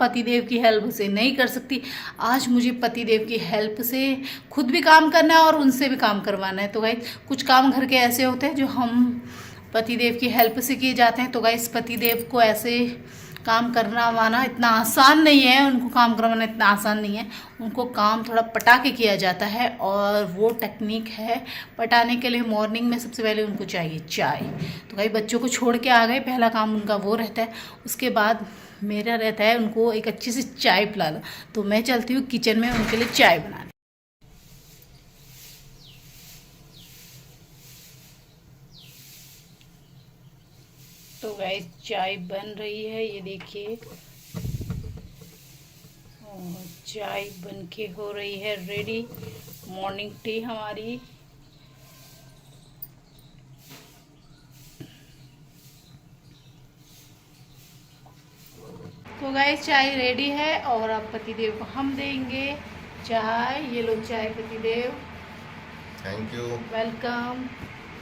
पतिदेव की हेल्प से नहीं कर सकती। आज मुझे पतिदेव की हेल्प से खुद भी काम करना है और उनसे भी काम करवाना है। तो गाइस कुछ काम घर के ऐसे होते हैं जो हम पतिदेव की हेल्प से किए जाते हैं। तो गाइस पतिदेव को ऐसे काम करना वाना इतना आसान नहीं है, उनको काम करवाना इतना आसान नहीं है। उनको काम थोड़ा पटा के किया जाता है और वो टेक्निक है पटाने के लिए। मॉर्निंग में सबसे पहले उनको चाहिए चाय। तो भाई बच्चों को छोड़ के आ गए, पहला काम उनका वो रहता है। उसके बाद मेरा रहता है उनको एक अच्छी सी चाय पिलाना। तो मैं चलती हूँ किचन में उनके लिए चाय बनाने। तो गाइस चाय बन रही है, ये देखिए, और चाय बन के हो रही है रेडी। मॉर्निंग टी हमारी। तो गाइस चाय रेडी है और अब पतिदेव को हम देंगे चाय। ये लो चाय पतिदेव, थैंक यू, वेलकम।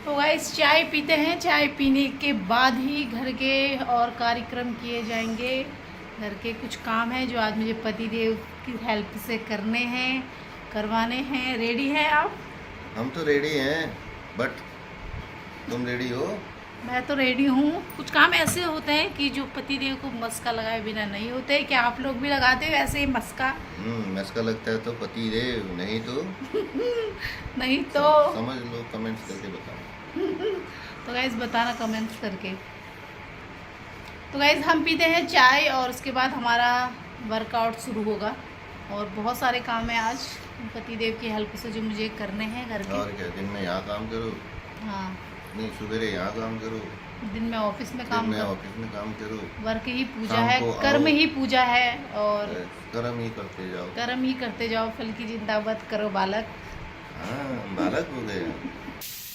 तो गाइस चाय पीते हैं, चाय पीने के बाद ही घर के और कार्यक्रम किए जाएंगे। घर के कुछ काम है जो आज मुझे पतिदेव की हेल्प से करने हैं, करवाने हैं। रेडी हैं आप? हम तो रेडी हैं, बट तुम रेडी हो? मैं तो रेडी हूँ। कुछ काम ऐसे होते हैं कि जो पतिदेव को मस्का लगाए बिना नहीं होते। क्या आप लोग भी लगाते हो ऐसे ही मस्का? मस्का लगता है तो पतिदेव, नहीं तो नहीं तो समझ लो, कमेंट्स करके बताओ। तो गाइस बताना कमेंट्स करके। तो गाइस हम पीते हैं चाय और उसके बाद हमारा वर्कआउट शुरू होगा। और बहुत सारे काम है आज पतिदेव की हेल्प से जो मुझे करने हैं घर के। और क्या, दिन में यहाँ काम करो, हाँ, नहीं सवेरे यहाँ काम करो, दिन में ऑफिस में काम करो। ऑफिस में काम करो। वर्क ही पूजा शाम है, को कर्म आओ। ही पूजा है और कर्म ही करते जाओ। कर्म ही करते जाओ। फल की चिंता मत करो बालक। हाँ, बालक हो गए।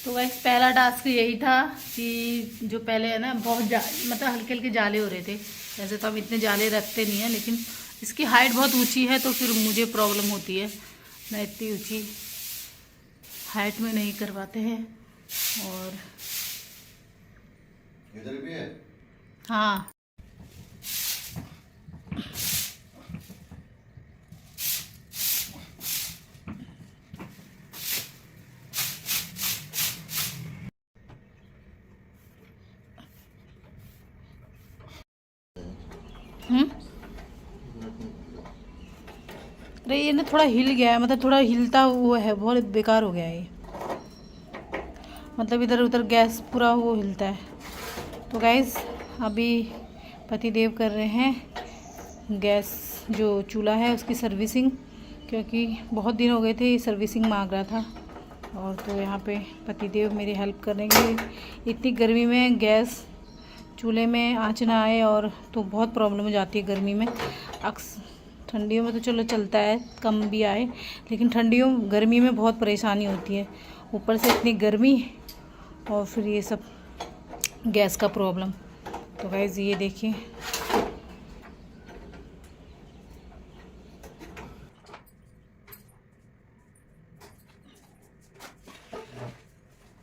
तो वैसे पहला टास्क यही था कि जो पहले है ना बहुत मतलब हल्के हल्के जाले हो रहे थे। वैसे तो हम इतने जाले रखते नहीं हैं, लेकिन इसकी हाइट बहुत ऊंची है तो फिर मुझे प्रॉब्लम होती है। मैं इतनी ऊंची हाइट में नहीं करवाते हैं। और इधर भी है। हाँ, अरे ये ना थोड़ा हिल गया है, मतलब थोड़ा हिलता हुआ है, बहुत बेकार हो गया है ये। मतलब इधर उधर गैस पूरा वो हिलता है। तो गैस अभी पतिदेव कर रहे हैं गैस जो चूल्हा है उसकी सर्विसिंग, क्योंकि बहुत दिन हो गए थे ये सर्विसिंग मांग रहा था। और तो यहाँ पे पतिदेव मेरी हेल्प करेंगे। इतनी गर्मी में गैस चूल्हे में आँच ना आए और तो बहुत प्रॉब्लम हो जाती है गर्मी में। ठंडियों में तो चलो चलता है, कम भी आए, लेकिन गर्मी में बहुत परेशानी होती है। ऊपर से इतनी गर्मी और फिर ये सब गैस का प्रॉब्लम। तो गाइस ये देखिए,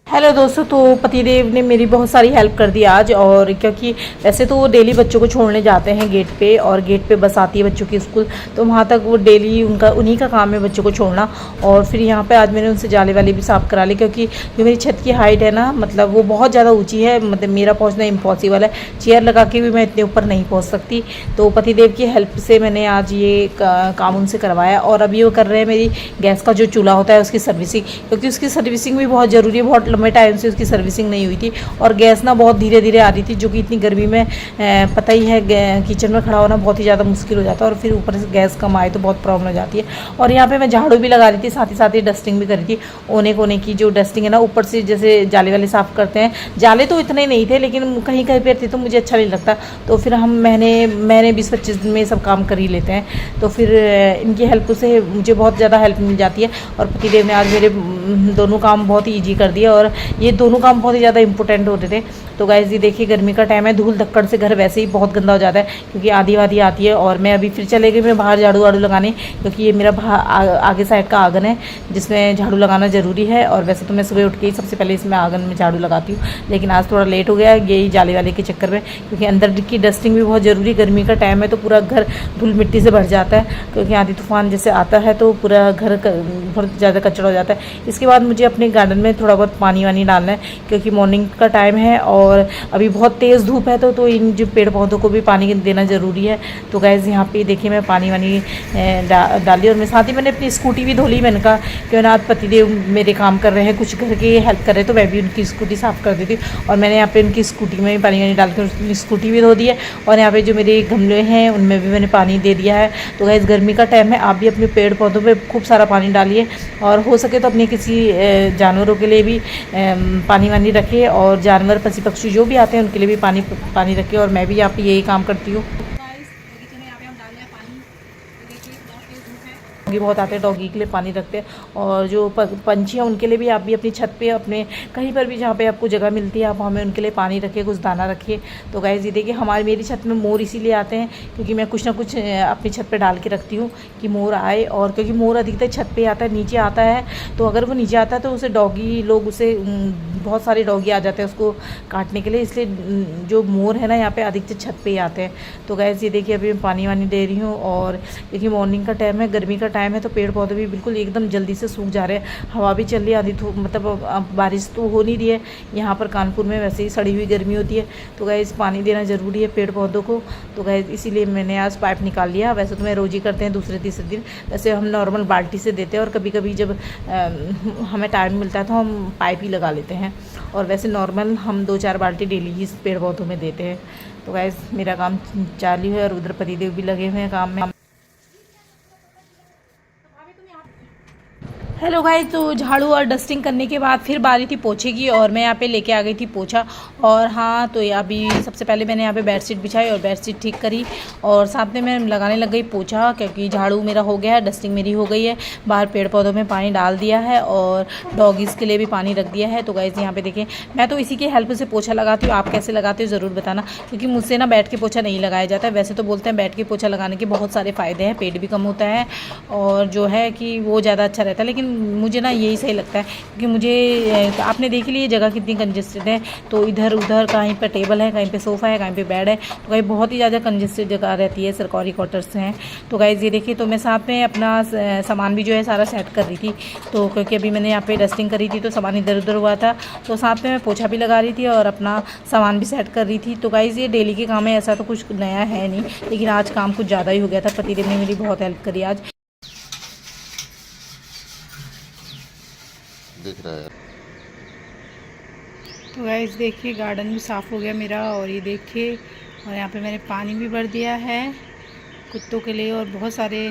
हेलो दोस्तों। तो पतिदेव ने मेरी बहुत सारी हेल्प कर दी आज। और क्योंकि वैसे तो वो डेली बच्चों को छोड़ने जाते हैं गेट पे, और गेट पे बस आती है बच्चों की स्कूल, तो वहाँ तक वो डेली उन्हीं का काम है बच्चों को छोड़ना। और फिर यहाँ पे आज मैंने उनसे जाले वाले भी साफ़ करा ली, क्योंकि जो मेरी छत की हाइट है ना, मतलब वो बहुत ज़्यादा ऊँची है। मतलब मेरा पहुँचना इम्पॉसिबल है, चेयर लगा के भी मैं इतने ऊपर नहीं पहुँच सकती। तो पतिदेव की हेल्प से मैंने आज ये काम उनसे करवाया। और अभी वो कर रहे हैं मेरी गैस का जो चूल्हा होता है उसकी सर्विसिंग, क्योंकि उसकी सर्विसिंग भी बहुत ज़रूरी है। बहुत लंबे टाइम से उसकी सर्विसिंग नहीं हुई थी और गैस ना बहुत धीरे धीरे आ रही थी, जो कि इतनी गर्मी में पता ही है किचन में खड़ा होना बहुत ही ज़्यादा मुश्किल हो जाता है। और फिर ऊपर से गैस कम आए तो बहुत प्रॉब्लम हो जाती है। और यहाँ पे मैं झाड़ू भी लगा रही थी, साथ ही डस्टिंग भी कर रही थी। ओने कोने की जो डस्टिंग है ना, ऊपर से जैसे जाले वाले साफ़ करते हैं, जाले तो इतने नहीं थे लेकिन कहीं कहीं पे थे तो मुझे अच्छा नहीं लगता। तो फिर मैंने 20-25 दिन में सब काम कर ही लेते हैं। तो फिर इनकी हेल्प से मुझे बहुत ज़्यादा हेल्प मिल जाती है। और पतिदेव ने आज मेरे दोनों काम बहुत ही ईजी कर दिए। और ये दोनों काम बहुत ही ज़्यादा इंपॉर्टेंट होते थे। तो गाइस ये देखिए गर्मी का टाइम है, धूल धक्कड़ से घर वैसे ही बहुत गंदा हो जाता है क्योंकि आधी वादी आती है। और मैं अभी फिर चले गई मैं बाहर झाड़ू वाड़ू लगाने, क्योंकि ये मेरा आगे साइड का आंगन है जिसमें झाड़ू लगाना ज़रूरी है। और वैसे तो मैं सुबह उठ के ही सबसे पहले इसमें आंगन में झाड़ू लगाती हूँ, लेकिन आज थोड़ा लेट हो गया यही जाली वाले के चक्कर में, क्योंकि अंदर की डस्टिंग भी बहुत ज़रूरी। गर्मी का टाइम है तो पूरा घर धूल मिट्टी से भर जाता है, क्योंकि आंधी तूफान जैसे आता है तो पूरा घर बहुत ज़्यादा कचरा हो जाता है। इसके बाद मुझे अपने गार्डन में थोड़ा बहुत पानी वानी डालना है, क्योंकि मॉर्निंग का टाइम है और अभी बहुत तेज़ धूप है तो इन जो पेड़ पौधों को भी पानी देना ज़रूरी है। तो गैस यहाँ पे देखिए मैं पानी वानी डाली, और मैं साथ ही मैंने अपनी स्कूटी भी धो ली। मैंने कहा क्यों ना आज पतिदेव मेरे काम कर रहे हैं, कुछ घर के हेल्प कर रहे हैं, तो मैं भी उनकी स्कूटी साफ़ कर देती हूँ। और मैंने यहाँ पे उनकी स्कूटी में भी पानी वानी डाल कर स्कूटी भी धो दी है, और यहाँ पे जो मेरे गमले हैं उनमें भी मैंने पानी दे दिया है। तो गैस गर्मी का टाइम है, आप भी अपने पेड़ पौधों पे खूब सारा पानी डालिए, और हो सके तो अपने किसी जानवरों के लिए भी पानी वानी रखिए, और जानवर पशु पक्षी जो भी आते हैं उनके लिए भी पानी रखिए। और मैं भी यहाँ पे यही काम करती हूँ। डॉगी बहुत आते हैं, डॉगी के लिए पानी रखते हैं, और जो पंछी हैं उनके लिए भी आप भी अपनी छत पे अपने कहीं पर भी जहाँ पे आपको जगह मिलती है आप हमें उनके लिए पानी रखिए, कुछ दाना रखिए। तो गाइस ये देखिए मेरी छत में मोर इसीलिए आते हैं क्योंकि मैं कुछ ना कुछ अपनी छत पे डाल के रखती हूँ कि मोर आए। और क्योंकि मोर अधिकतर छत पे आता है, नीचे आता है, तो अगर वो नीचे आता है तो उसे डॉगी लोग उसे बहुत सारे डॉगी आ जाते हैं उसको काटने के लिए, इसलिए जो मोर है ना यहाँ पे अधिकतर छत पे ही आते हैं। तो गाइस ये देखिए अभी मैं पानी वानी दे रही हूँ, और देखिए मॉर्निंग का टाइम है, गर्मी का टाइम है, तो पेड़ पौधे भी बिल्कुल एकदम जल्दी से सूख जा रहे हैं। हवा भी चल रही है, आधी मतलब अब बारिश तो हो नहीं रही है यहाँ पर कानपुर में, वैसे ही सड़ी हुई गर्मी होती है। तो गाइस पानी देना ज़रूरी है पेड़ पौधों को। तो गाइस इसीलिए मैंने आज पाइप निकाल लिया। वैसे तो मैं रोज़ ही करते हैं दूसरे तीसरे दिन, वैसे हम नॉर्मल बाल्टी से देते हैं, और कभी कभी जब हमें टाइम मिलता है तो हम पाइप ही लगा लेते हैं, और वैसे नॉर्मल हम 2-4 बाल्टी डेली ही पेड़ पौधों में देते हैं। तो गाइस मेरा काम चालू है, और उधर पतिदेव भी लगे हुए हैं काम में। हेलो गाइस, तो झाड़ू और डस्टिंग करने के बाद फिर बारी थी पोछे की, और मैं यहाँ पे लेके आ गई थी पोछा। और हाँ, तो अभी सबसे पहले मैंने यहाँ पे बेडशीट बिछाई और बेडशीट ठीक करी, और साथ में मैं लगाने लग गई पोछा, क्योंकि झाड़ू मेरा हो गया है, डस्टिंग मेरी हो गई है, बाहर पेड़ पौधों में पानी डाल दिया है, और डॉगीज़ के लिए भी पानी रख दिया है। तो गाइस यहाँ पे देखिए मैं तो इसी के हेल्प से पोछा लगाती हूँ, आप कैसे लगाते हो ज़रूर बताना, क्योंकि मुझसे ना बैठ के पोछा नहीं लगाया जाता है। वैसे तो बोलते हैं बैठ के पोछा लगाने के बहुत सारे फ़ायदे हैं, पेट भी कम होता है, और जो है कि वो ज़्यादा अच्छा रहता है, लेकिन मुझे ना यही सही लगता है, क्योंकि मुझे आपने देख ली जगह कितनी कंजेस्टेड है, तो इधर उधर कहीं पे टेबल है, कहीं पे सोफ़ा है, कहीं पे बेड है, तो कहीं बहुत ही ज़्यादा कंजेस्टेड जगह रहती है, सरकारी क्वार्टर्स हैं। तो गाइस ये देखिए, तो मैं साथ में अपना सामान भी जो है सारा सेट कर रही थी, तो क्योंकि अभी मैंने यहाँ पे डस्टिंग करी थी तो सामान इधर उधर हुआ था, तो साथ में मैं पोछा भी लगा रही थी और अपना सामान भी सेट कर रही थी। तो गाइस ये डेली के काम है, ऐसा तो कुछ नया है नहीं, लेकिन आज काम कुछ ज़्यादा ही हो गया था, पतिदेव ने मेरी बहुत हेल्प करी आज। दिख रहा है। तो गाइस देखिए गार्डन भी साफ़ हो गया मेरा, और ये देखिए, और यहाँ पे मैंने पानी भी भर दिया है कुत्तों के लिए, और बहुत सारे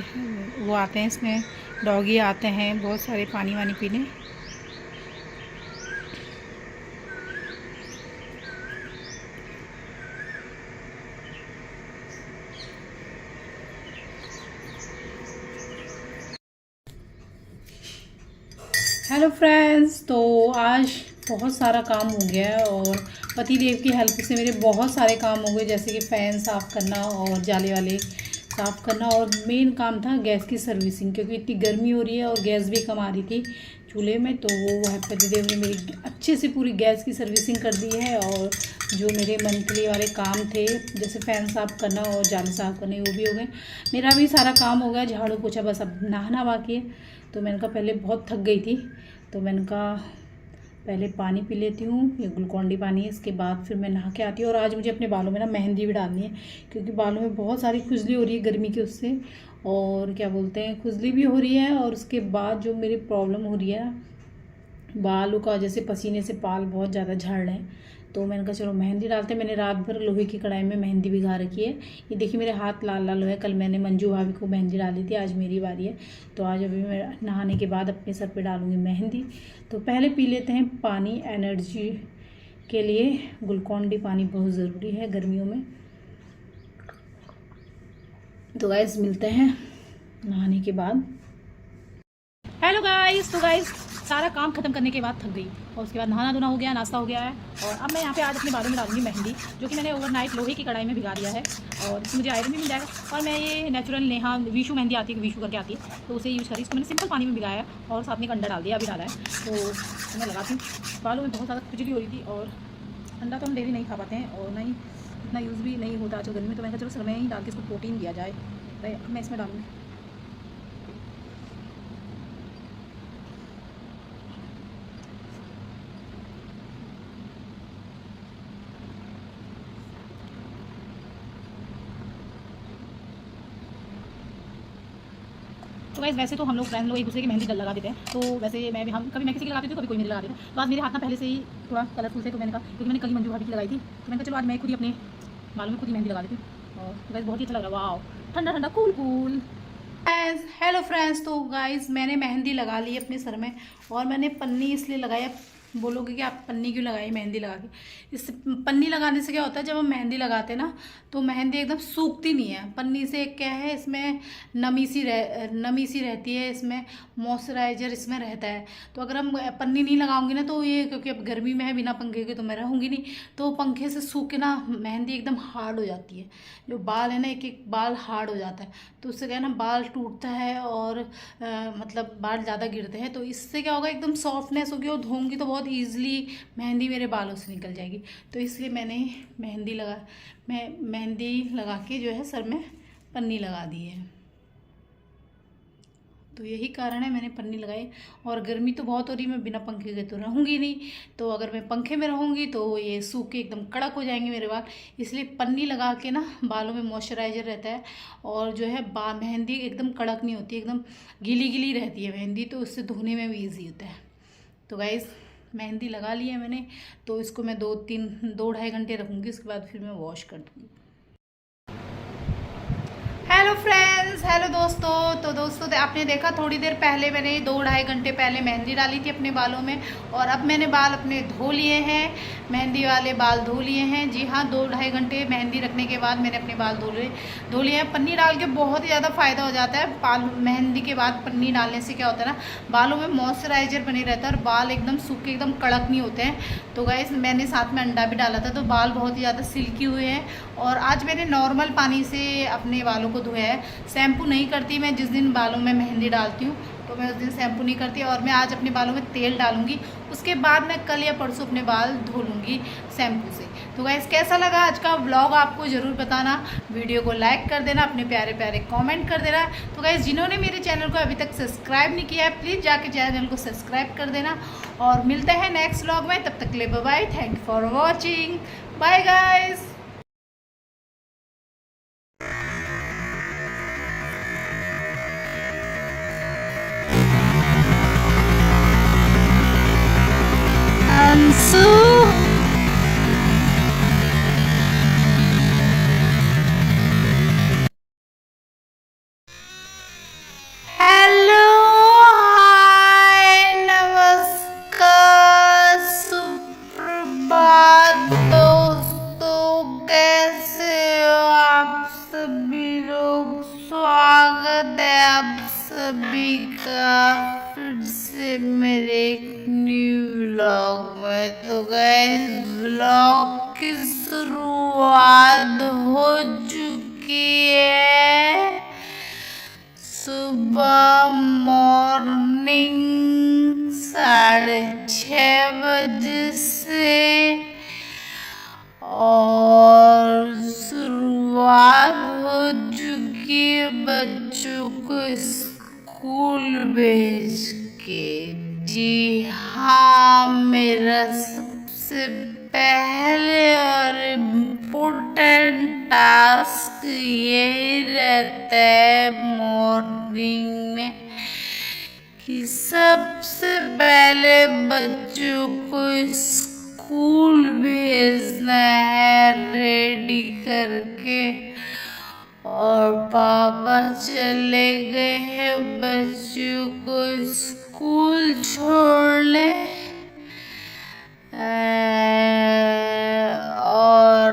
वो आते हैं इसमें, डॉगी आते हैं बहुत सारे पानी वानी पीने। हेलो फ्रेंड्स, तो आज बहुत सारा काम हो गया है, और पति देव की हेल्प से मेरे बहुत सारे काम हो गए, जैसे कि फ़ैन साफ़ करना और जाले वाले साफ़ करना, और मेन काम था गैस की सर्विसिंग, क्योंकि इतनी गर्मी हो रही है और गैस भी कम आ रही थी चूल्हे में। तो वो है पति देव ने मेरी अच्छे से पूरी गैस की सर्विसिंग कर दी है, और जो मेरे मंथली वाले काम थे जैसे फ़ैन साफ़ करना और जाले साफ़ करने वो भी हो गए। मेरा भी सारा काम हो गया, झाड़ू पोछा, बस अब नहाना बाकी है। तो मैंने कहा पहले बहुत थक गई थी, तो मैंने कहा पहले पानी पी लेती हूँ, ये ग्लूकॉन डी पानी है, इसके बाद फिर मैं नहा के आती हूँ। और आज मुझे अपने बालों में ना मेहंदी भी डालनी है, क्योंकि बालों में बहुत सारी खुजली हो रही है गर्मी की उससे, और क्या बोलते हैं खुजली भी हो रही है, और उसके बाद जो मेरी प्रॉब्लम हो रही है बालों का, जैसे पसीने से बाल बहुत ज़्यादा झड़ रहे हैं, तो मैंने कहा चलो मेहंदी डालते हैं। मैंने रात भर लोहे की कढ़ाई में मेहंदी भिगा रखी है, ये देखिए मेरे हाथ लाल लाल हुए। कल मैंने मंजू भाभी को मेहंदी डाली थी, आज मेरी बारी है, तो आज अभी मैं नहाने के बाद अपने सर पे डालूंगी मेहंदी। तो पहले पी लेते हैं पानी, एनर्जी के लिए ग्लूकॉन डी पानी बहुत ज़रूरी है गर्मियों में। तो गाइस मिलते हैं नहाने के बाद। हेलो गाइस, तो गाइस सारा काम खत्म करने के बाद थक गई और उसके बाद नहाना धोना हो गया, नाश्ता हो गया है। और अब मैं यहाँ पे आज अपने बालों में डालूंगी मेहंदी, जो कि मैंने ओवरनाइट लोहे की कढ़ाई में भिगा दिया है और इसमें मुझे आयरन भी मिल जाएगा। और मैं ये नेचुरल नेहा विशु मेहंदी आती है, विशु करके आती है, तो उसे यूज़ करी। इसको मैंने सिंपल पानी में भिगाया है और साथ में अंडा डाल दिया, अभी डाला है। तो मैं लगाती हूँ। बालों में बहुत ज़्यादा खुजली हो रही थी और अंडा तो हम डेली नहीं खा पाते हैं और नहीं इतना यूज़ भी नहीं होता आजकल गर्मी में, तो मैंने कहा चलो सर में ही डाल के इसको प्रोटीन दिया जाए। तो मैं इसमें डालूँगी। तो गाइस वैसे तो हम लोग फ्रेंड लोग एक दूसरे की मेहंदी लगा देते हैं, तो वैसे मैं भी हम कभी मैं किसी की लगाती थी, कभी कोई मेरी लगा देता है। तो आज मेरे हाथ ना पहले से ही थोड़ा कलरफुल से, तो मैंने कहा क्योंकि मैंने कल मंजू भाभी की लगाई थी, तो मैंने कहा चलो आज मैं खुद ही अपने बालों में खुद ही मेहंदी लगा देती हूँ। और गाइस बहुत ही अच्छा लग रहा है, वाह ठंडा ठंडा कूल कूल। हेलो फ्रेंड्स, तो गाइस मैंने मेहंदी लगा ली अपने सर में और मैंने पन्नी इसलिए लगाई। बोलोगे कि आप पन्नी क्यों लगाई मेहंदी लगा के? इससे पन्नी लगाने से क्या होता है, जब हम मेहंदी लगाते हैं ना तो मेहंदी एकदम सूखती नहीं है। पन्नी से क्या है, इसमें नमी सी रहती है, इसमें मॉइस्चराइजर इसमें रहता है। तो अगर हम पन्नी नहीं लगाऊंगी ना तो ये, क्योंकि अब गर्मी में है, बिना पंखे के तो मैं रहूँगी नहीं, तो पंखे से सूख के ना मेहंदी एकदम हार्ड हो जाती है। जो बाल है ना, एक एक बाल हार्ड हो जाता है, तो उससे क्या है ना बाल टूटता है और मतलब बाल ज़्यादा गिरते हैं। तो इससे क्या होगा, एकदम सॉफ्टनेस होगी और धोऊंगी तो बहुत ईजिली मेहंदी मेरे बालों से निकल जाएगी। तो इसलिए मैंने मेहंदी लगा के जो है सर में पन्नी लगा दी है। तो यही कारण है मैंने पन्नी लगाई। और गर्मी तो बहुत हो रही, मैं बिना पंखे के तो रहूँगी नहीं, तो अगर मैं पंखे में रहूँगी तो ये सूख के एकदम कड़क हो जाएंगे मेरे बाल। इसलिए पन्नी लगा के ना बालों में मॉइस्चराइजर रहता है और जो है मेहंदी एकदम कड़क नहीं होती, एकदम गीली गीली रहती है मेहंदी, तो उससे धोने में भी ईजी होता है। तो गाइस मेहंदी लगा ली है मैंने, तो इसको मैं 2-2.5 घंटे रखूँगी, उसके बाद फिर मैं वॉश कर दूँगी। हेलो फ्रेंड्स, हेलो दोस्तों। तो दोस्तों आपने देखा थोड़ी देर पहले मैंने 2-2.5 घंटे पहले मेहंदी डाली थी अपने बालों में, और अब मैंने बाल अपने धो लिए हैं, मेहंदी वाले बाल धो लिए हैं। जी हाँ, 2-2.5 घंटे मेहंदी रखने के बाद मैंने अपने बाल धो लिए हैं। पन्नी डाल के बहुत ही ज़्यादा फ़ायदा हो जाता है। बाल मेहंदी के बाद पन्नी डालने से क्या होता है ना, बालों में मॉइस्चराइजर बने रहता है और बाल एकदम सूखे एकदम कड़क नहीं होते हैं। तो गाइस मैंने साथ में अंडा भी डाला था, तो बाल बहुत ही ज़्यादा सिल्की हुए हैं। और आज मैंने नॉर्मल पानी से अपने बालों को धोया है, शैम्पू नहीं करती मैं। जिस दिन बालों में मेहंदी डालती हूँ तो मैं उस दिन शैम्पू नहीं करती, और मैं आज अपने बालों में तेल डालूंगी, उसके बाद मैं कल या परसों अपने बाल धो लूँगी शैम्पू से। तो गाइस कैसा लगा आज का व्लॉग आपको ज़रूर बताना, वीडियो को लाइक कर देना, अपने प्यारे प्यारे कमेंट कर देना। तो गाइस जिन्होंने मेरे चैनल को अभी तक सब्सक्राइब नहीं किया है, प्लीज़ जाके चैनल को सब्सक्राइब कर देना। और मिलते हैं नेक्स्ट व्लॉग में, तब तक के लिए bye bye, thank you for watching, bye guys. Hello, hi, नमस्कार, सुप्रभात दोस्तों, कैसे हो आप सभी लोग? स्वागत है आप सभी का फिर से मेरे एक न्यू व्लॉग में। तो गाइस व्लॉग की शुरुआत हो चुकी है। सुबह मॉर्निंग 6:30 बजे से, और शुरुआत हो चुकी है बच्चों को स्कूल भेज के। जी हाँ, मेरा सबसे पहले और इम्पोर्टेंट टास्क यही रहता है मॉर्निंग में कि सबसे पहले बच्चों को स्कूल भेजना है रेडी करके। और पापा चले गए हैं बच्चों को स्कूल छोड़ने, और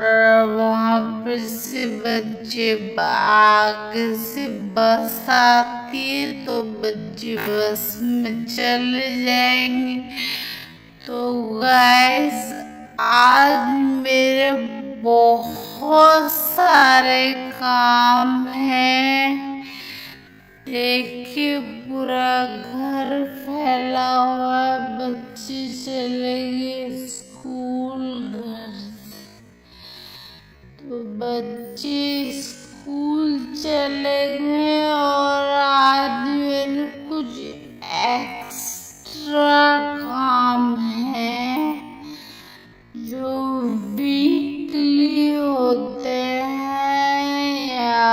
वहाँ पर से बच्चे जब आगे से बस आती है तो बच्चे बस में चले जाएंगे। तो गाइस आज मेरे बहुत सारे काम हैं। देखिए पूरा घर फैला हुआ है, बच्चे चले गए स्कूल। घर तो बच्चे स्कूल चले गए और आज मेरे कुछ एक्स्ट्रा काम है जो वीकली होते हैं या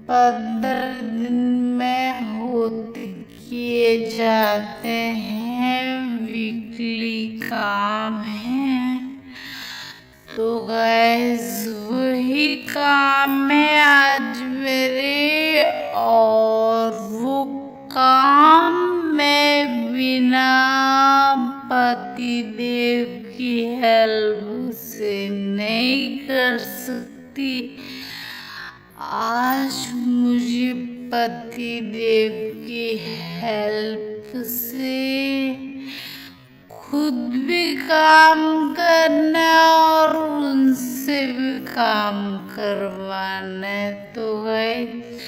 15 दिन में होते किए जाते हैं, वीकली काम है। तो गाइस वही काम है आज मेरे, और वो काम मैं बिना पतिदेव की हेल्प से नहीं कर सकती। आज मुझे पतिदेव की हेल्प से खुद भी काम करना और उनसे भी काम करवाना है। तो गाइस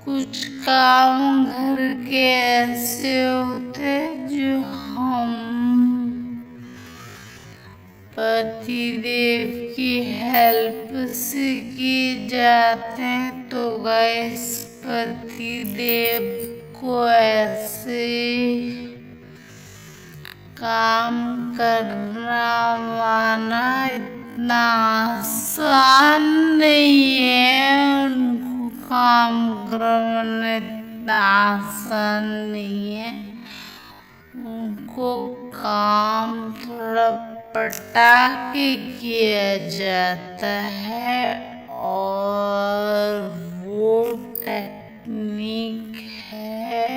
कुछ काम घर के ऐसे होते हैं जो हम पतिदेव की हेल्प से किए जाते हैं। तो गाइस पतिदेव को ऐसे काम करना वाना इतना आसान नहीं है, उनको काम करवाना इतना आसान नहीं है। उनको काम थोड़ा पटाके किया जाता है और वो टेक्निक है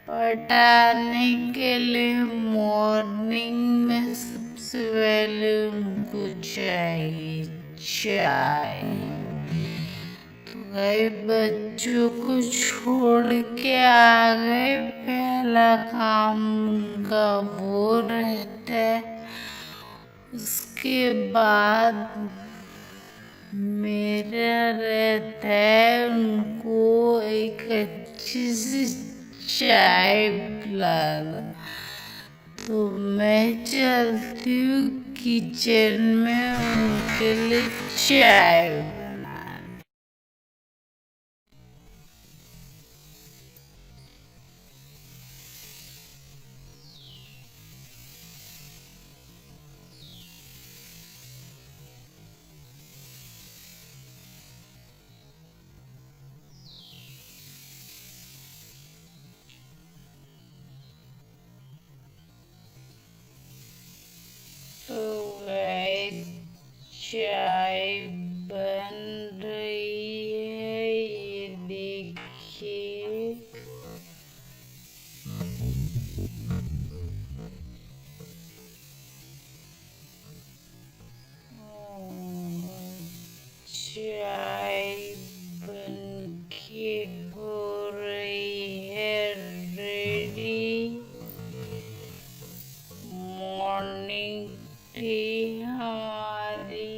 पटाने के लिए। मॉर्निंग में सबसे पहले उनको चाहिए चाय। तो भाई बच्चों को छोड़ के आ गए, पहला काम उनका वो रहता है। उसके बाद मेरा रहता है उनको एक अच्छी सी चाय पिलाना। तो मैं चलती हूँ किचन में उनके लिए चाय बनाने। तो गाइस चाय बन रही है, ये देखिए। चाय बन के हो रही है रेडी। मॉर्निंग टी हमारी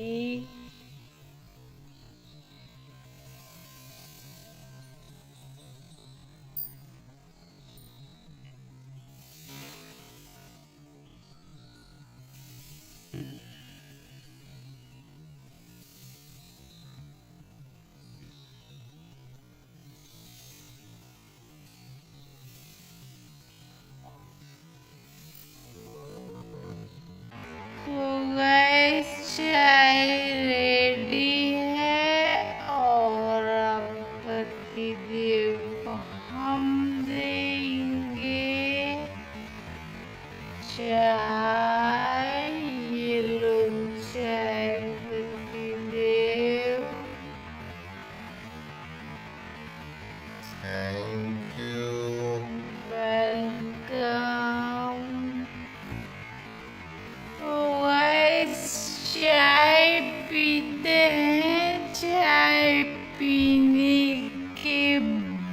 पीते हैं, चाय पीने के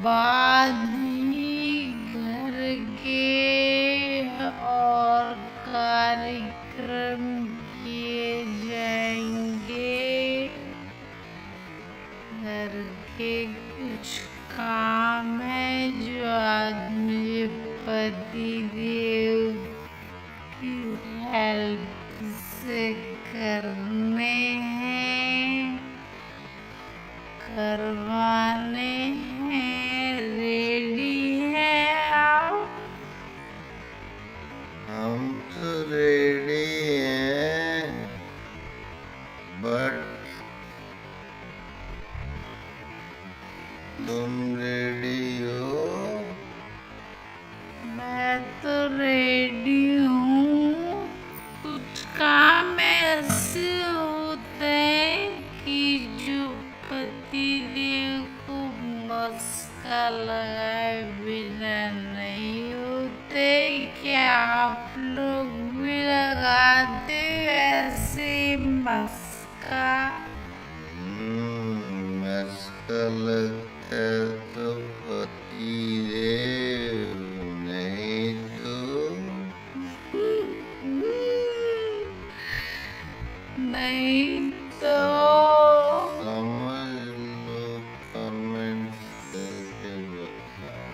बाद ही घर के और कार्यक्रम किए जाएंगे। घर के कुछ काम है जो आज मुझे पति देव की हेल्प से करने हैं, करवाने हैं। रेडी है आप? हम तो रेडी हैं, बट तुम रेडी हो? मैं तो रेडी हूँ। कुछ काम ऐसे होते हैं कि जो पति देव को मस्का लगाए बिना नहीं होते। क्या आप लोग भी लगाते ऐसे मस्का? ऐसा लगता है तो पति देव नहीं तो नहीं तो समझ लो, कमेंट करके बताओ।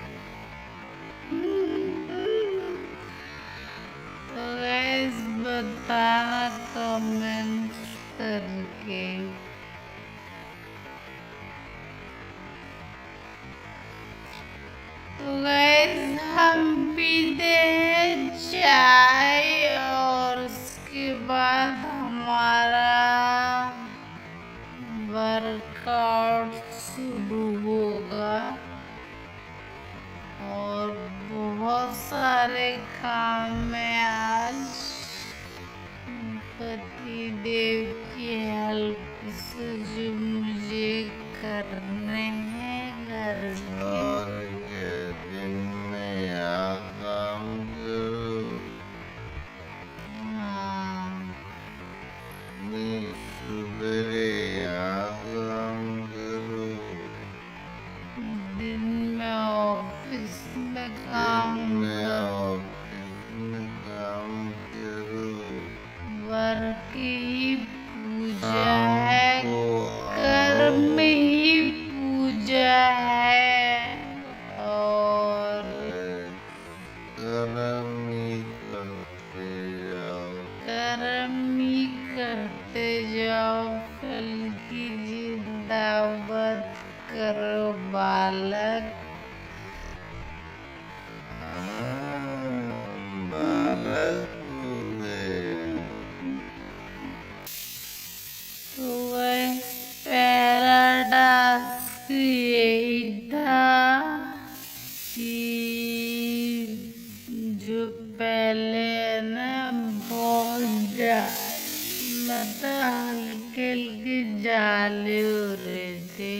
तो गाइस बताना कमेंट करके। तो गाइस हम पीते हैं चाय और उसके बाद हमारा वर्कआउट शुरू होगा और बहुत सारे काम है आज पति देव की हेल्प से जो मुझे करने हैं घर के। और ये दिन में यहाँ काम करो, हाँ, सवेरे यहाँ काम करो, दिन में ऑफिस में काम मैं करो। ऑफिस में काम करो। वर्क ही पूजा शाम है, को कर्म आओ, ही पूजा है और कर्म ही करते जाओ। कर्म ही करते जाओ। कल की जिंदाबाद करो बालक। बालक हो गए। तो वह पैराडाक्स यही था कि जो पहले ना बहुत मतलब हल्के हल्के जाले हो रहे थे।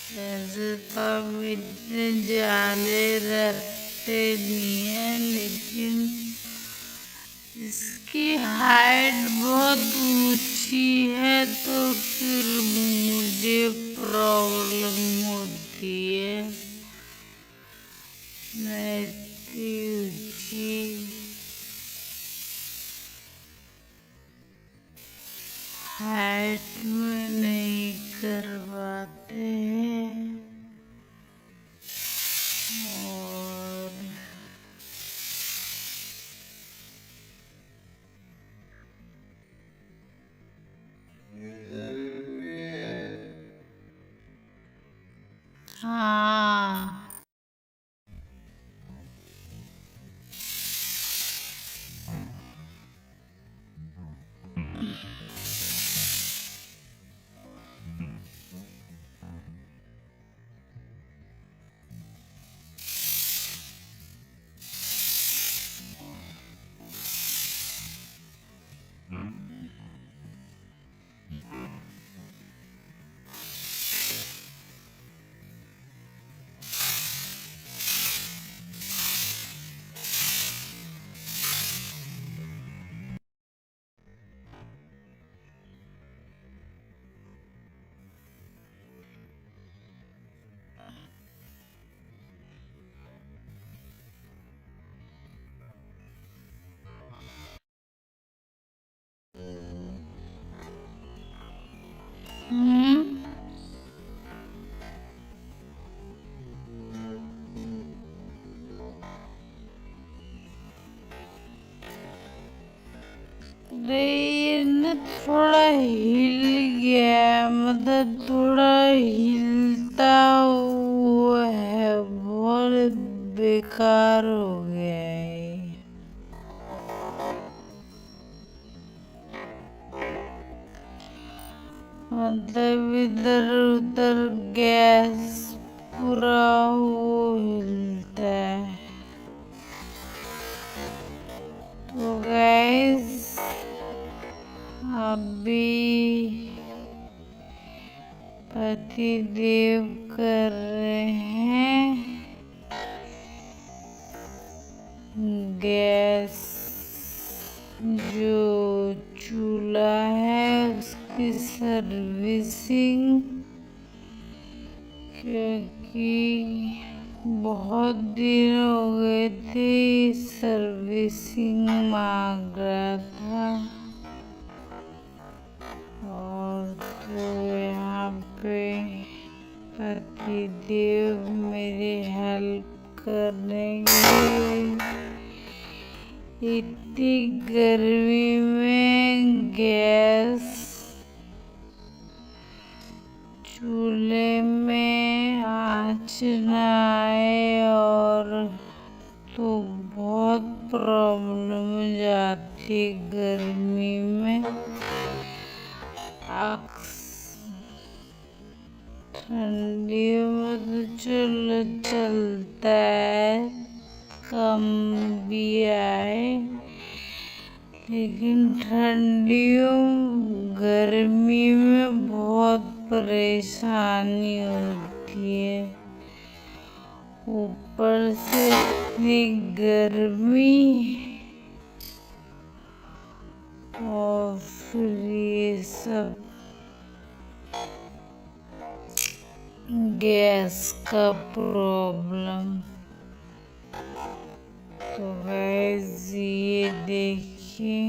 वैसे तो हम इतने जाले रखते नहीं हैं, लेकिन इसकी हाइट बहुत ऊंची है तो फिर मुझे प्रॉब्लम होती है। मैं इतनी ऊंची हाइट में नहीं करवाते हैं और इधर भी है। हाँ, अरे ये ना थोड़ा हिल गया, मतलब थोड़ा हिलता हुआ है, बहुत बेकार हो गया है। मतलब इधर उधर गैस पूरा वो हिलता है। तो गैस अभी पतिदेव कर रहे हैं गैस जो चूल्हा है उसकी सर्विसिंग, क्योंकि बहुत दिन हो गए थे सर्विसिंग मांग रहा था। और तो यहाँ पे पतिदेव मेरी हेल्प करेंगे। इतनी गर्मी में गैस चूल्हे में आँच न आए और तो बहुत प्रॉब्लम हो जाती गर्मी में। ठंडियों में तो चलो चलता है, कम भी आए, लेकिन ठंडियों गर्मी में बहुत परेशानी होती है। ऊपर से इतनी गर्मी और फिर ये सब गैस का प्रॉब्लम। तो गैस ये देखिए,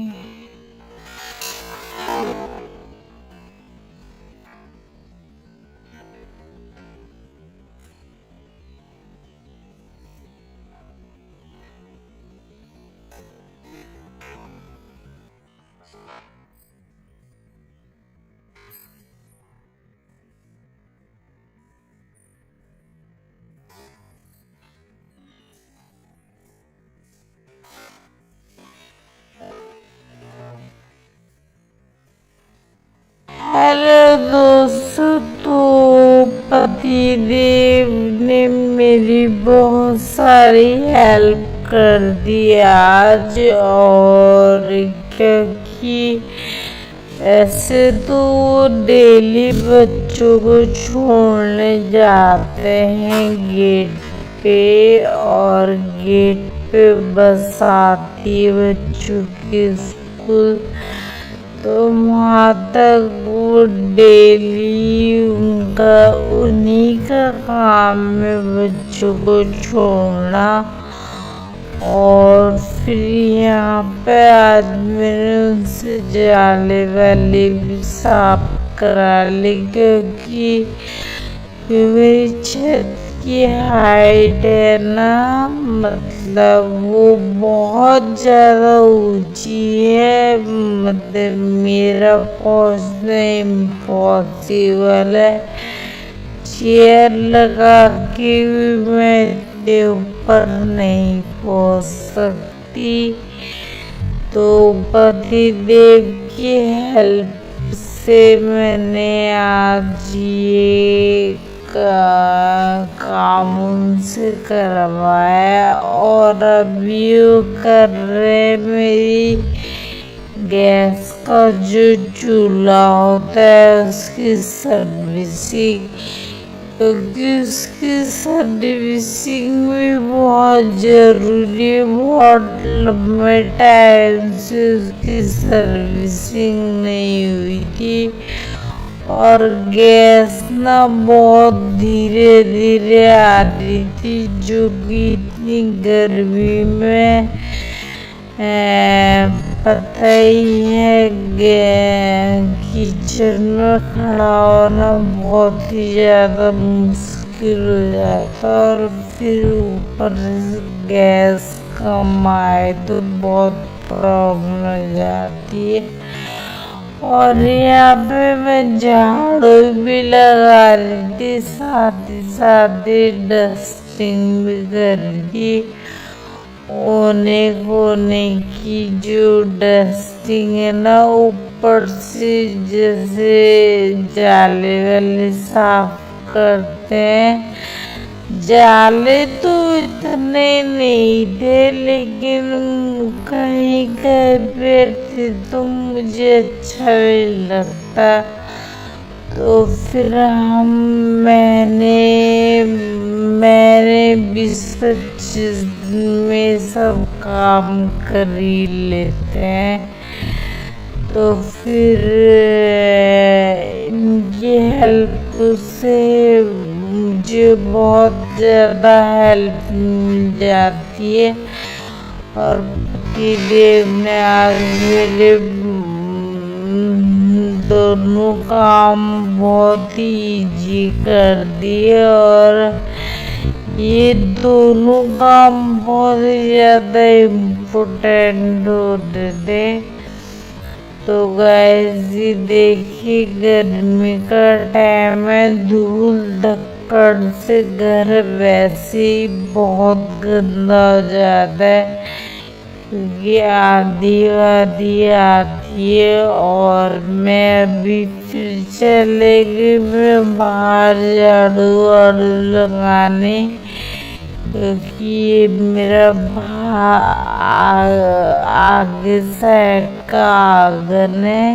हेलो दोस्तों, तो पतिदेव ने मेरी बहुत सारी हेल्प कर दी आज। और क्योंकि ऐसे तो डेली बच्चों को छोड़ने जाते हैं गेट पे, और गेट पे बस आती है बच्चों की स्कूल, तो वहाँ तक वो डेली उनका उन्हीं का काम है बच्चों को छोड़ना। और फिर यहाँ पे आज मैंने उनसे जाले वाले भी साफ करा ली, क्योंकि मेरी छत की हाइट है ना, मतलब वो बहुत ज़्यादा ऊंची है, मतलब मेरा पहुंचना इम्पॉसिबल है। चेयर लगा के भी मैं इतने ऊपर नहीं पहुंच सकती। तो पतिदेव की हेल्प से मैंने आज ये काम उनसे करवाया, और अभी वो कर रहे मेरी गैस का जो चूल्हा होता है उसकी सर्विसिंग, क्योंकि उसकी सर्विसिंग भी बहुत जरूरी है। बहुत लंबे टाइम से उसकी सर्विसिंग नहीं हुई थी, और गैस ना बहुत धीरे धीरे आ रही थी, जो कि इतनी गर्मी में पता ही है किचन में खड़ा होना बहुत ही ज़्यादा मुश्किल हो जाता, और फिर ऊपर से गैस कम आए तो बहुत प्रॉब्लम हो जाती है। और यहाँ पे मैं झाड़ू भी लगा रही थी, साथ ही डस्टिंग भी कर रही थी। कोने कोने की जो डस्टिंग है ना, ऊपर से जैसे जाले वाले साफ करते हैं, जाले तो इतने नहीं थे, लेकिन कहीं कहीं पे थे तो मुझे अच्छा नहीं लगता। तो फिर मैंने भी सच में सब काम कर ही लेते हैं। तो फिर इनकी हेल्प से मुझे बहुत ज़्यादा हेल्प मिल जाती है। और पतिदेव ने आज मेरे दोनों काम बहुत ही इजी कर दिए, और ये दोनों काम बहुत ही ज़्यादा इम्पोर्टेंट होते थे। तो गाइस ये देखिए, गर्मी का टाइम है, धूल धक्कड़ से घर वैसे ही बहुत गंदा हो जाता है, क्योंकि आधी आती है। और मैं अभी फिर चले गई मैं बाहर झाड़ू वाड़ू लगाने, क्योंकि ये मेरा आगे साइड का आंगन है,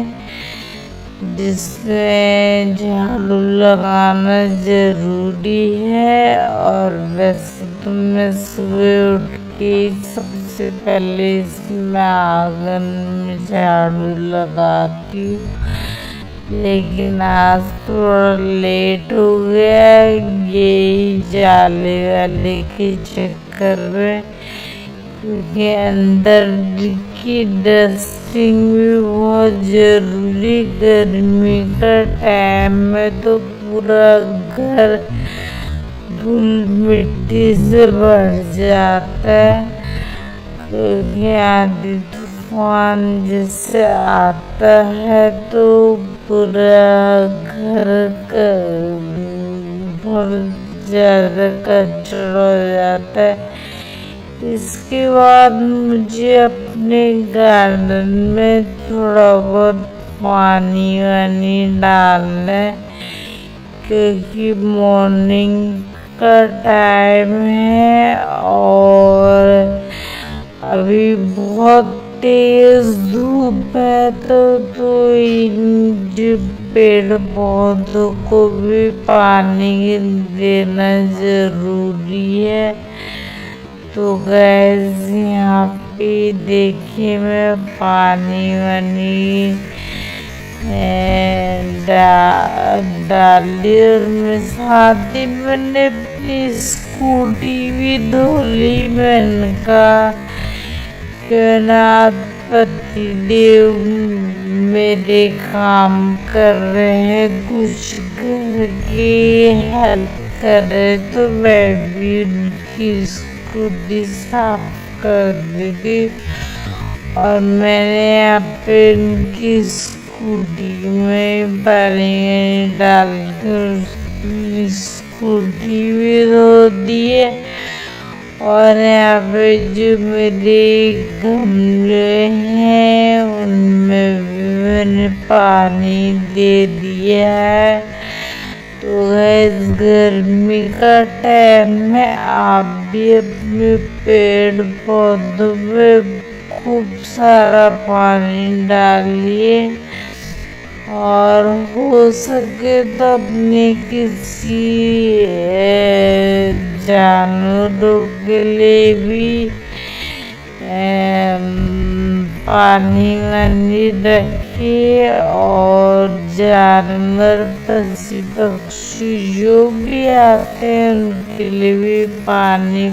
जिसमें झाड़ू लगाना जरूरी है। और वैसे तो मैं सुबह उठ के सबसे पहले इसमें आंगन में झाड़ू लगाती हूँ, लेकिन आज थोड़ा लेट हो गया ये जाले वाले के चक्कर में, क्योंकि अंदर की डस्टिंग भी बहुत जरूरी। गर्मी का टाइम में तो पूरा घर धूल मिट्टी से भर जाता है, क्योंकि आंधी तूफान जैसे आता है तो पूरा घर का बहुत ज़्यादा कचरा हो जाता है। इसके बाद मुझे अपने गार्डन में थोड़ा बहुत पानी वानी डालना है, क्योंकि मॉर्निंग का टाइम है और अभी बहुत तेज धूप है। तो इन जो पेड़ पौधों को भी पानी देना जरूरी है। तो गैस यहाँ पे देखिए मैं पानी वानी डाली, और मैं साथ ही मैंने अपनी स्कूटी भी धो ली। मैंने कहा क्यों ना पतिदेव मेरे काम कर रहे हैं, कुछ घर की हेल्प कर रहे, तो मैं भी उनकी स्कूटी साफ कर दी थी। और मैंने यहाँ पे उनकी स्कूटी में पानी डालकर स्कूटी भी धो दी है। और यहाँ पे जो मेरे गमले हैं उनमें भी मैंने पानी दे दिया है। तो इस गर्मी का टाइम है, आप भी अपने पेड़ पौधों में खूब सारा पानी डालिए, और हो सके तो अपने किसी जानवरों के लिए भी पानी वानी रखिए। और जानवर पशु पक्षी जो भी आते हैं उनके लिए भी पानी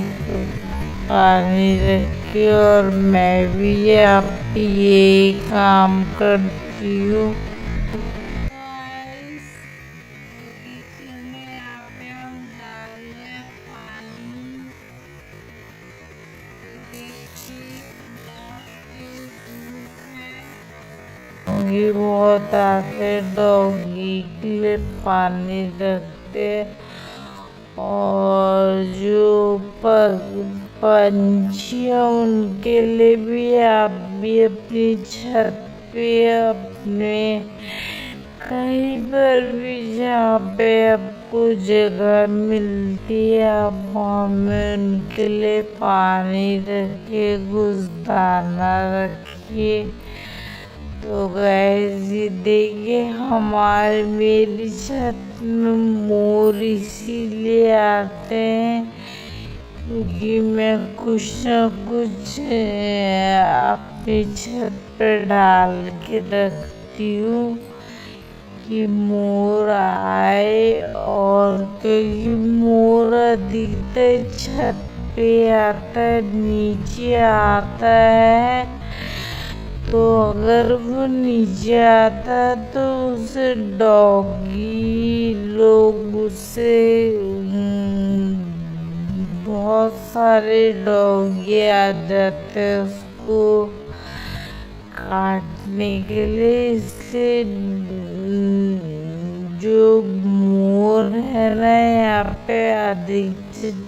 रखिए। और मैं भी ये काम करती हूँ। डॉगी बहुत आते, डॉगी के लिए पानी रखते, और जो पंछी हैं उनके लिए भी आप भी अपनी छत पे, अपने कहीं पर भी जहाँ पे आपको जगह मिलती है, आप हमें उनके लिए पानी रखिए, कुछ दाना रखिए। तो गाइस ये देखिए हमारे मेरी छत में मोर इसीलिए आते हैं क्योंकि मैं कुछ न कुछ अपनी छत पर डाल के रखती हूँ कि मोर आए। और क्योंकि मोर अधिकतर छत पे आता है, नीचे आता है, तो अगर वो नीचे आता है तो उसे डॉगी लोग उसे बहुत सारे डॉगी आ जाते हैं उसको काटने के लिए। इसलिए जो मोर है ना यहाँ पे अधिक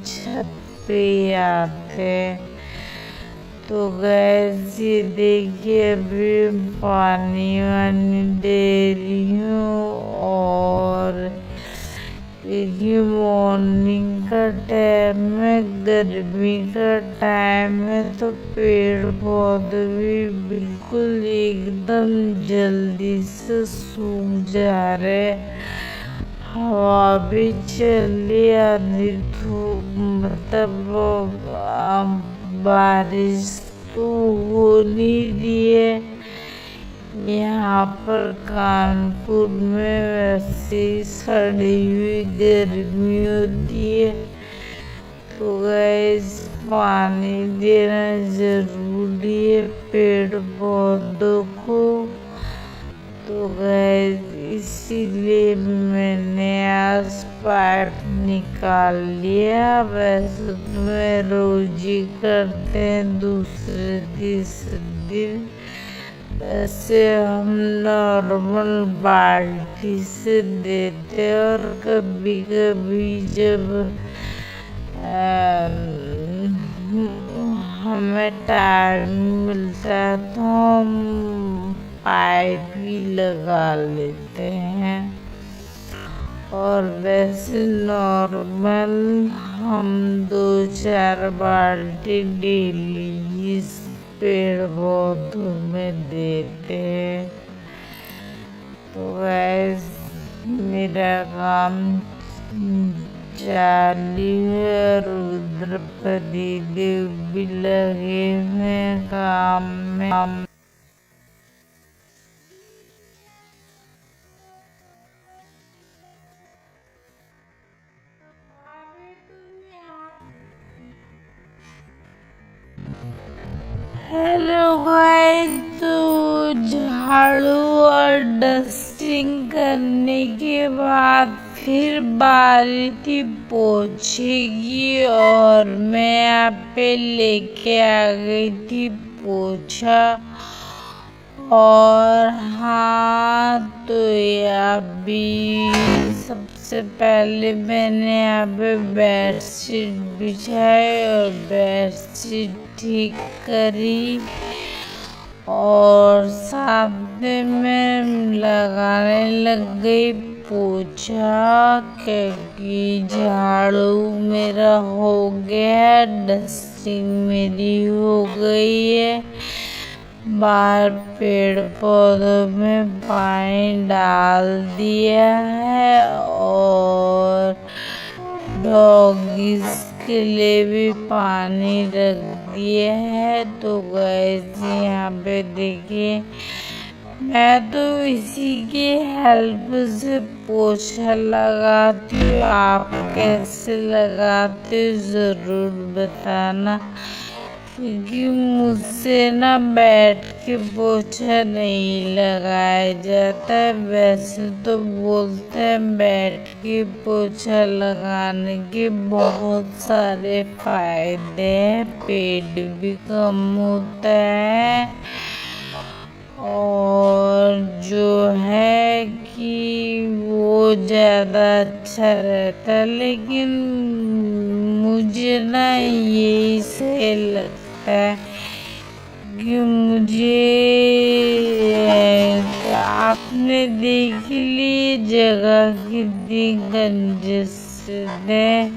छत पे आते हैं। तो गैस ये देखिए अभी पानी वानी दे रही हूँ, और देखिए मॉर्निंग का टाइम है, गर्मी का टाइम है, तो पेड़ पौधे भी बिल्कुल एकदम जल्दी से सूख जा रहे। हवा भी चली, आधी धूप, मतलब बारिश तो हो नहीं रही है यहाँ पर कानपुर में, वैसे ही सड़ी हुई गर्मी होती है। तो गैस पानी देना जरूरी है पेड़ पौधों को। तो गैस इसीलिए मैंने आज पाइप निकाल लिया। वैसे तो मैं रोज ही करते हैं दूसरे तीसरे दिन, वैसे हम नॉर्मल बाल्टी से देते, और कभी कभी जब हमें टाइम मिलता है तो हम पाइप ही लगा लेते हैं। और वैसे नॉर्मल हम 2-4 बाल्टी डेली इस पेड़ पौधों में देते हैं। तो वैसे मेरा काम चालू है, रुद्रपति देव भी लगे हुए काम में। हेलो गाइस, तो झाड़ू और डस्टिंग करने के बाद फिर बारी थी पोछे की, और मैं यहाँ पे लेके आ गई थी पोछा। और हाँ, तो यहाँ भी सबसे पहले मैंने यहाँ पे बेडशीट बिछाई और बेडशीट ठीक करी, और साथ में मैं लगाने लग गई पोछा, क्योंकि झाड़ू मेरा हो गया, डस्टिंग मेरी हो गई है। बाहर पेड़ पौधों में पानी डाल दिया है, और डॉगीज के लिए भी पानी रख दिया है। तो गाइस यहाँ पे देखिए मैं तो इसी की हेल्प से पोछा लगाती हूँ, आप कैसे लगाते हो जरूर बताना, क्योंकि मुझसे ना बैठ के पोछा नहीं लगाया जाता है। वैसे तो बोलते हैं बैठ के पोछा लगाने के बहुत सारे फायदे हैं, पेट भी कम होता है, और जो है कि वो ज़्यादा अच्छा रहता, लेकिन मुझे ना यही सही लगता है कि मुझे आपने देख ली जगह कितनी कंजस्टेड है,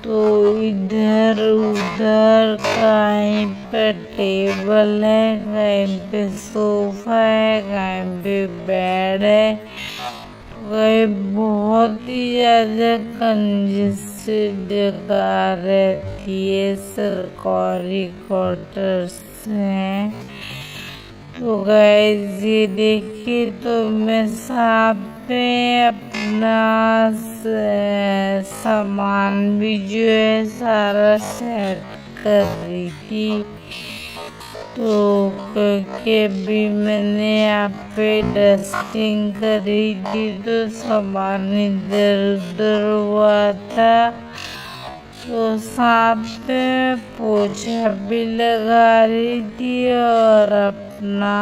तो इधर उधर कहीं पे टेबल है, कहीं पे सोफा है, कहीं पे बेड है, कहीं बहुत ही ज़्यादा कंजस्टेड जगह रहती है, सरकारी क्वार्टर्स हैं। तो गाइस ये देखिए, तो मैं साथ में अपना सामान भी जो है सारा सेट कर रही थी। तो क्योंकि अभी मैंने यहाँ पे डस्टिंग करी थी, तो सामान इधर उधर हुआ था, तो साथ में पोछा भी लगा रही थी और अपना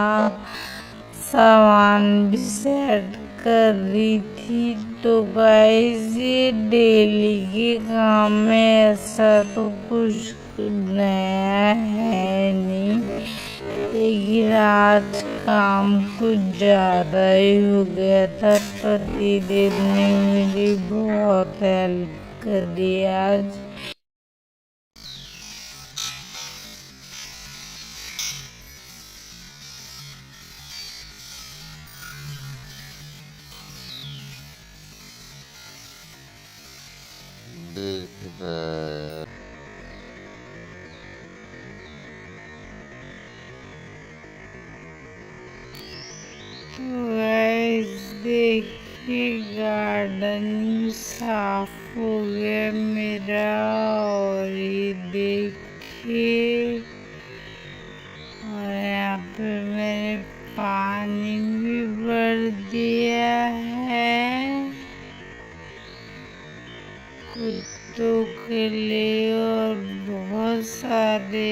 सामान भी सेट कर रही थी। तो गाइस ये डेली के काम में ऐसा तो कुछ नया है नहीं, लेकिन आज काम कुछ ज़्यादा ही हो गया था। प्रतिदिन ने मेरी बहुत हेल्प करी आज। देखना देखिए गार्डन साफ हो गया मेरा, और ये देखिए, और यहाँ पे मैंने पानी भी भर दिया है कुत्तों के लिए, और बहुत सारे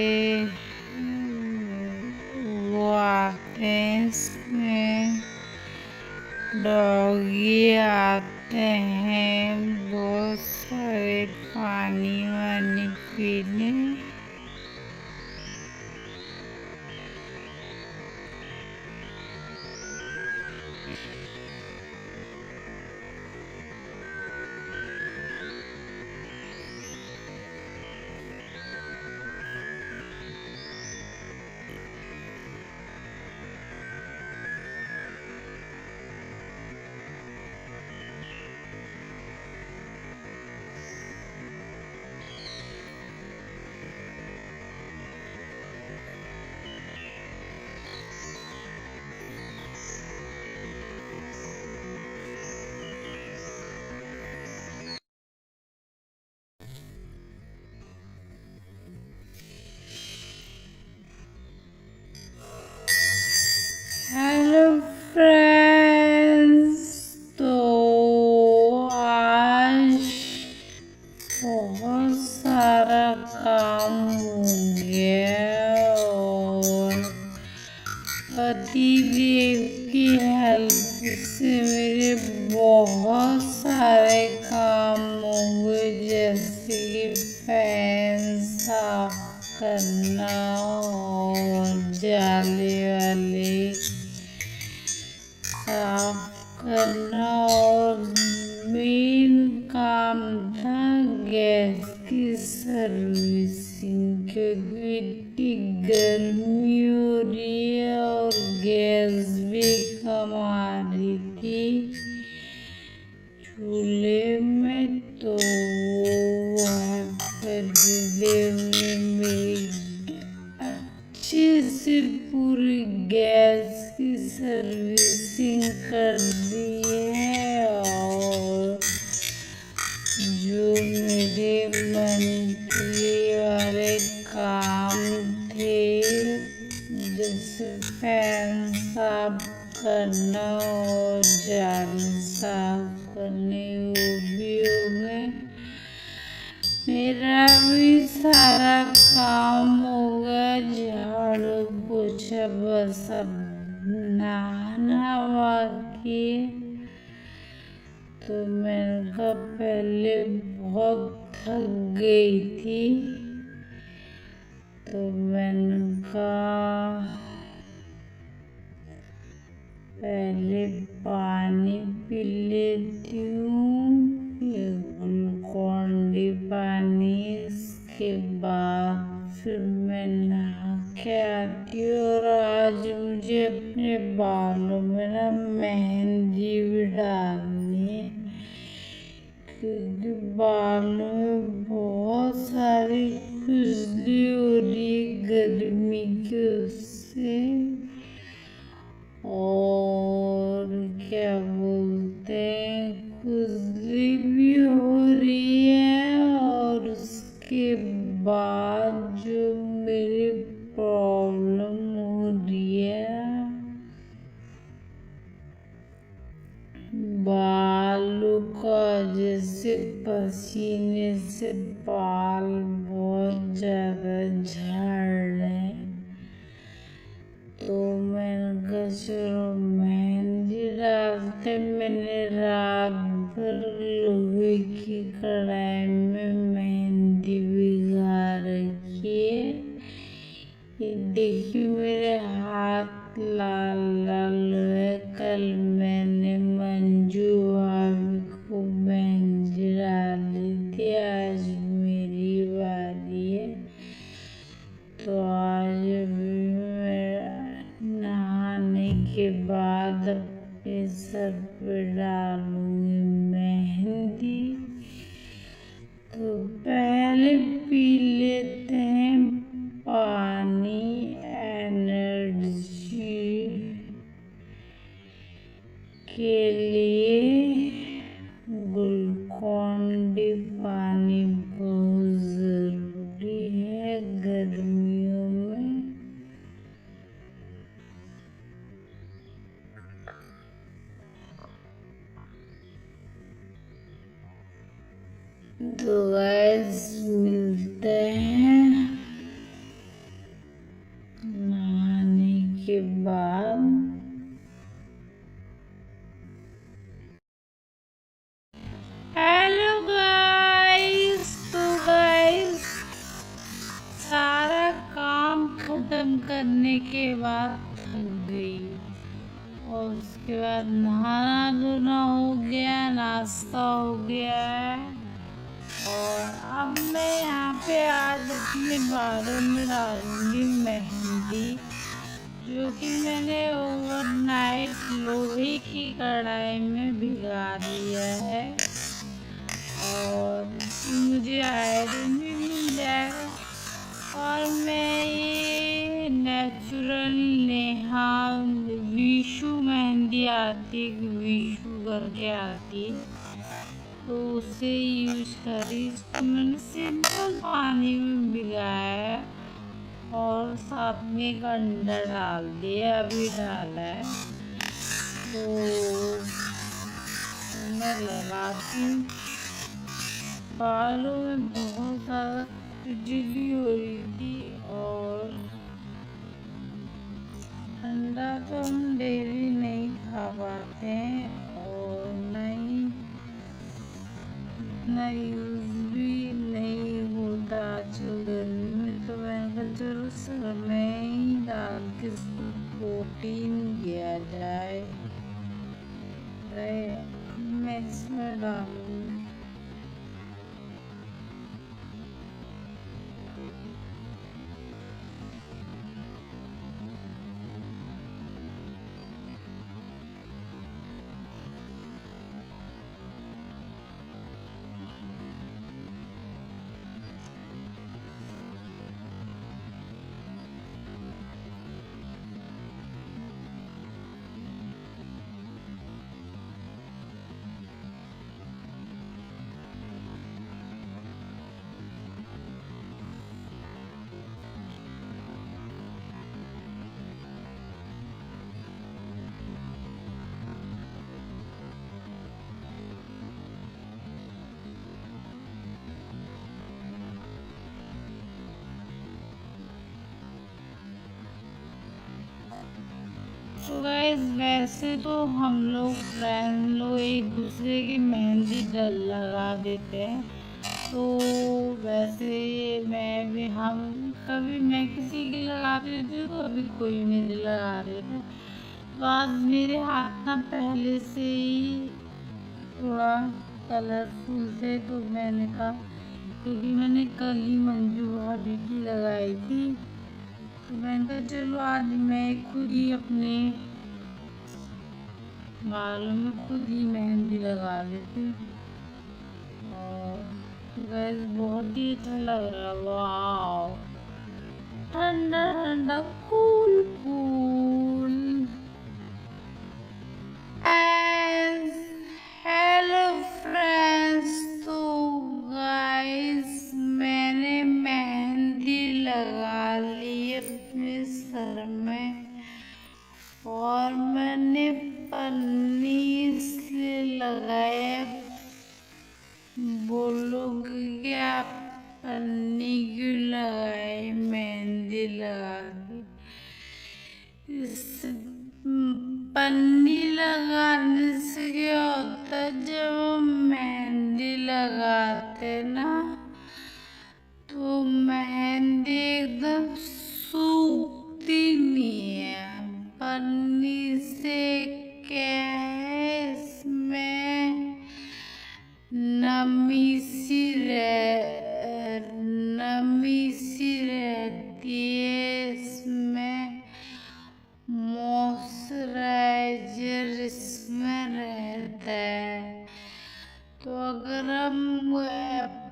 वो आते हैं इसमें, डॉगी आते हैं बहुत सारे पानी वानी पीने। हेलो फ्रेंड्स, तो आज बहुत सारा काम हो गया, और पतिदेव की हेल्प से मेरे बहुत सारे काम हो गए, जैसे कि फैन साफ करना और जाले वाले साफ करना, और मेन काम था गैस की सर्विसिंग, क्योंकि इतनी गर्मी हो रही है और गैस भी कम आ रही थी चूल्हे में। तो ने मेरी अच्छे से पूरी गैस की सर्विसिंग कर दी है, और जो मेरे मंथली वाले काम थे, जैसे फैन साफ करना और जाली साफ करने, वो भी हो गए। मेरा भी सारा काम हो गया, झाड़ू पोछा बस अब नहाना बाकी। तो मैंने कहा पहले बहुत थक गई थी, तो मैंने कहा पहले पानी पी लेती हूँ, ये ग्लूकॉन डी पानी, इसके बाद फिर मैं नहा के आती हूँ। और आज मुझे अपने बालों में ना मेहंदी भी डालनी है, क्योंकि बालों में बहुत सारी खुजली हो रही है गर्मी की उससे। और क्या बोलते हैं, खुजली भी हो रही है, और उसके बाद जो मेरी प्रॉब्लम हो रही है, बालों का जैसे पसीने से बाल बहुत ज्यादा झड़ रहे हैं। तो मैंने कहा चलो मेहंदी डालते। मैंने रात भर लोहे की कढ़ाई में मेहंदी भिगा रखी है। ये देखिए मेरे हाथ लाल लाल हुए। कल मैंने मंजू भाभी को मेहंदी डाली थी, आज मेरी बारी है। तो आज अभी मैं नहाने के बाद अपने सर पे डालूंगी मेहंदी। तो पहले पी लेते हैं पानी, एनर्जी के लिए ग्लूकॉन डी पानी बहुत जरूरी है गर्मियों में। तो गाइस मिलते हैं नहाने के बाद। हेलो गाइस, तो गाइस सारा काम खत्म करने के बाद थक गई, और उसके बाद नहाना धोना हो गया, नाश्ता हो गया है। और अब मैं यहाँ पे आज अपने बालों में डालूंगी मेहंदी, जो कि मैंने ओवरनाइट लोहे की कढ़ाई में भिगा दिया है। और मुझे आयरन भी मिल जाएगा। और मैं ये नेचुरल नेहा विशु मेहंदी आती है, विशु करके आती है, तो उसे यूज करी। इसको मैंने सिंपल पानी में भिगाया है और साथ में एक अंडा डाल दिया, अभी डाला है। तो मैं लगाती हूँ। बालों में बहुत ज़्यादा खुजली हो रही थी, और अंडा तो हम डेली नहीं खा पाते हैं, और नहीं इतना यूज भी नहीं होता आजकल गर्मी में। तो मैंने कहा चलो सर में ही डाल के प्रोटीन किया जाए। मैं इसमें डालूंगी। तो गाइस वैसे तो हम लोग फ्रेंड लोग एक दूसरे की मेहंदी लगा देते हैं। तो वैसे मैं भी हम कभी मैं किसी की लगा देती हूँ तो कभी कोई मेरी लगा देता है। तो आज मेरे हाथ ना पहले से ही थोड़ा कलरफुल थे तो मैंने कहा, क्योंकि मैंने कल ही मंजू भाभी की लगाई थी, तो मैंने कहा चलो आज मैं खुद ही अपने बालों में खुद ही मेहंदी लगा लेती हूँ। और गैस बहुत ही अच्छा लग रहा है। वाह, ठंडा ठंडा कूल कूल। हेलो फ्रेंड्स, तो गाइस मैंने मेहंदी लगा ली अपने सर में और मैंने पन्नी इसलिए लगाया, बोलोगे क्या पन्नी क्यों लगाई मेहंदी लगा के? इस पन्नी लगाने से क्या होता है, जब हम मेहंदी लगाते ना तो मेहंदी एकदम सूखती नहीं है। पन्नी से क्या है, इसमें नमी सी रहती है, इसमें मॉइस्चराइजर इसमें रहता है। तो अगर हम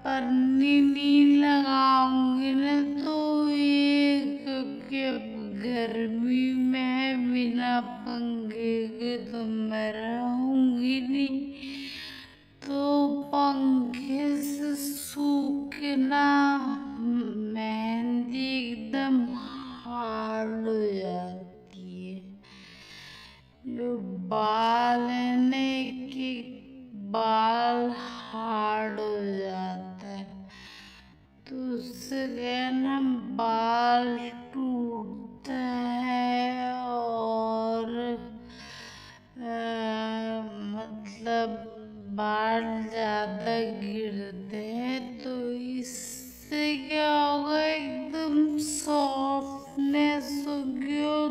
पन्नी नहीं लगाऊंगी ना तो ये, क्योंकि अब गर्मी में बिना पंखे के तो मैं रहूंगी नहीं, तो पंखे से सूखना मेहंदी एकदम हार्ड हो जाती है। जो बाल है ना, एक बाल हार्ड हो जाता है, तो उससे क्या ना बाल टूटता है और मतलब बाल ज़्यादा गिरते हैं। तो इससे क्या होगा, एकदम सॉफ्टनेस होगी और